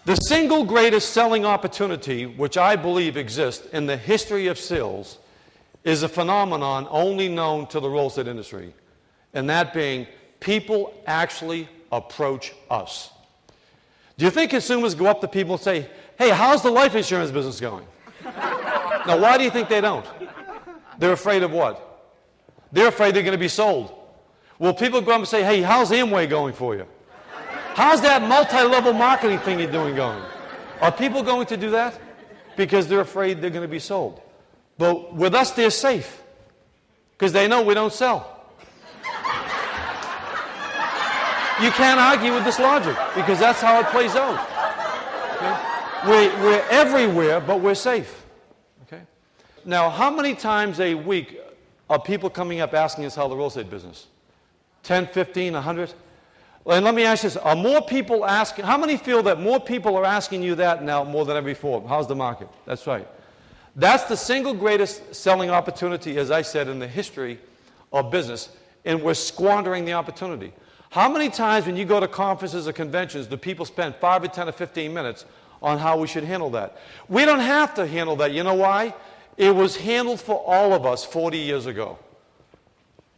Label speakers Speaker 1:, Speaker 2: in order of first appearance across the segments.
Speaker 1: The single greatest selling opportunity which I believe exists in the history of sales is a phenomenon only known to the real estate industry, and that being people actually approach us. Do you think consumers go up to people and say, hey, how's the life insurance business going? Now, why do you think they don't? They're afraid of what? They're afraid they're going to be sold. Will people go up and say, hey, how's Amway going for you? How's that multi-level marketing thing you're doing going? Are people going to do that? Because they're afraid they're going to be sold. But with us, they're safe. Because they know we don't sell. You can't argue with this logic, because that's how it plays out. Okay? We're everywhere, but we're safe. Okay? Now, how many times a week are people coming up asking us how the real estate business? 10, 15, 100? And let me ask you this. Are more people asking, how many feel that more people are asking you that now more than ever before? How's the market? That's right. That's the single greatest selling opportunity, as I said, in the history of business, and we're squandering the opportunity. How many times when you go to conferences or conventions do people spend 5 or 10 or 15 minutes on how we should handle that? We don't have to handle that. You know why? It was handled for all of us 40 years ago.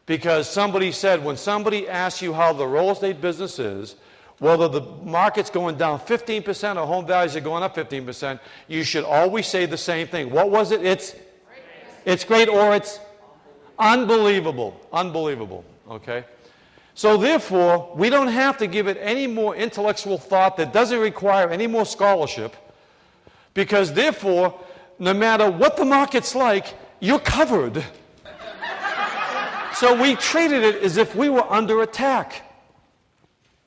Speaker 1: Because somebody said, when somebody asks you how the real estate business is, whether the market's going down 15% or home values are going up 15%, you should always say the same thing. What was it? It's great, or it's unbelievable. Unbelievable. Okay? So therefore, we don't have to give it any more intellectual thought that doesn't require any more scholarship, because therefore, no matter what the market's like, you're covered. So we treated it as if we were under attack.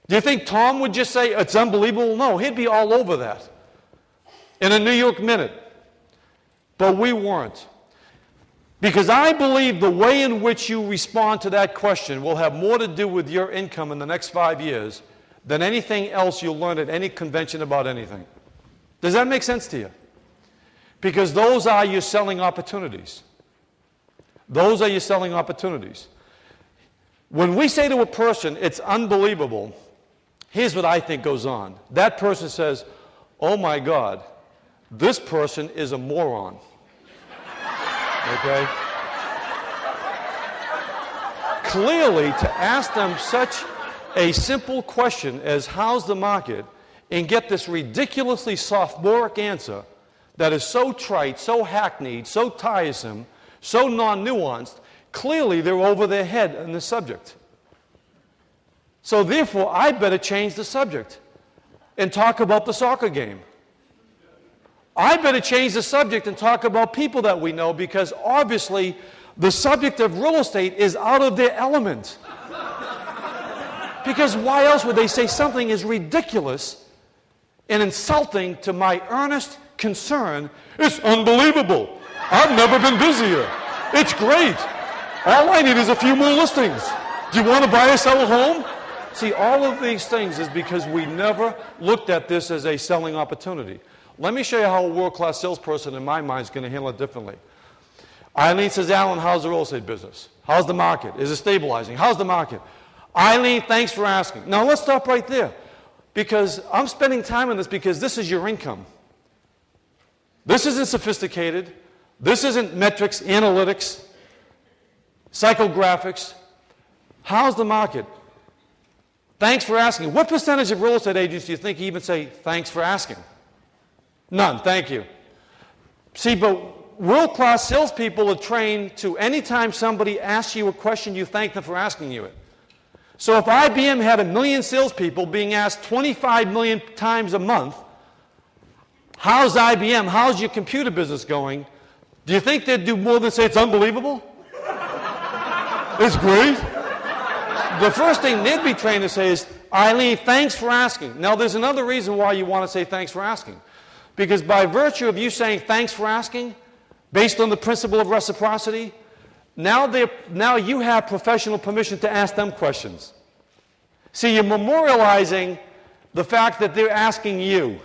Speaker 1: Do you think Tom would just say, it's unbelievable? No, he'd be all over that in a New York minute. But we weren't. Because I believe the way in which you respond to that question will have more to do with your income in the next 5 years than anything else you'll learn at any convention about anything. Does that make sense to you? Because those are your selling opportunities. Those are your selling opportunities. When we say to a person, it's unbelievable, here's what I think goes on. That person says, oh my God, this person is a moron. Okay? Clearly, to ask them such a simple question as how's the market and get this ridiculously sophomoric answer that is so trite, so hackneyed, so tiresome, so non-nuanced, clearly they're over their head in the subject. So therefore, I better change the subject and talk about the soccer game. I better change the subject and talk about people that we know, because obviously the subject of real estate is out of their element. Because why else would they say something as ridiculous and insulting to my earnest concern? It's unbelievable. I've never been busier. It's great. All I need is a few more listings. Do you want to buy or sell a home? See, all of these things is because we never looked at this as a selling opportunity. Let me show you how a world-class salesperson in my mind is going to handle it differently. Eileen says, Alan, how's the real estate business? How's the market? Is it stabilizing? How's the market? Eileen, thanks for asking. Now let's stop right there, because I'm spending time on this because this is your income. This isn't sophisticated. This isn't metrics, analytics, psychographics. How's the market? Thanks for asking. What percentage of real estate agents do you think even say, thanks for asking? None, thank you. See, but world-class salespeople are trained to, anytime somebody asks you a question, you thank them for asking you it. So if IBM had 1 million salespeople being asked 25 million times a month, how's IBM, how's your computer business going? Do you think they'd do more than say it's unbelievable? It's great. The first thing they'd be trained to say is, Eileen, thanks for asking. Now, there's another reason why you want to say thanks for asking. Because by virtue of you saying thanks for asking, based on the principle of reciprocity, now you have professional permission to ask them questions. See, you're memorializing the fact that they're asking you.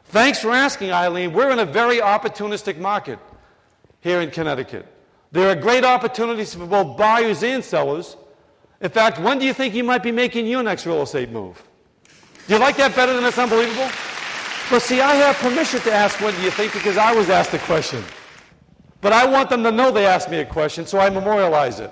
Speaker 1: Thanks for asking, Eileen. We're in a very opportunistic market here in Connecticut. There are great opportunities for both buyers and sellers. In fact, when do you think you might be making your next real estate move? Do you like that better than it's unbelievable? But see, I have permission to ask when do you think because I was asked a question. But I want them to know they asked me a question, so I memorialize it.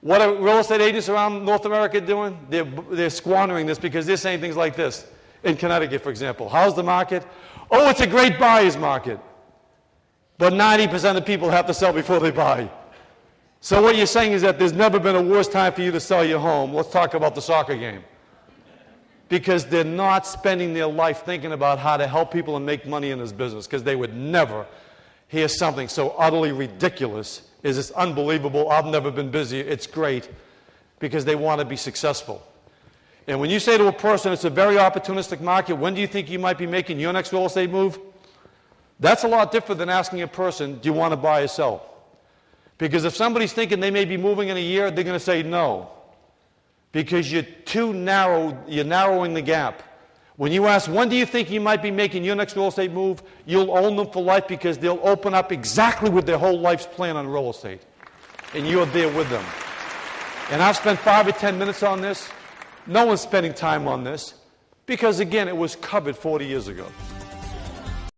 Speaker 1: What are real estate agents around North America doing? They're squandering this because they're saying things like this. In Connecticut, for example, how's the market? Oh, it's a great buyer's market. But 90% of people have to sell before they buy. So what you're saying is that there's never been a worse time for you to sell your home. Let's talk about the soccer game. Because they're not spending their life thinking about how to help people and make money in this business, because they would never hear something so utterly ridiculous as it's unbelievable, I've never been busier, it's great, because they want to be successful. And when you say to a person it's a very opportunistic market, when do you think you might be making your next real estate move? That's a lot different than asking a person, do you want to buy or sell? Because if somebody's thinking they may be moving in a year, they're going to say no. Because you're too narrow, you're narrowing the gap. When you ask, when do you think you might be making your next real estate move, you'll own them for life because they'll open up exactly with their whole life's plan on real estate. And you're there with them. And I've spent 5 or 10 minutes on this. No one's spending time on this because, again, it was covered 40 years ago.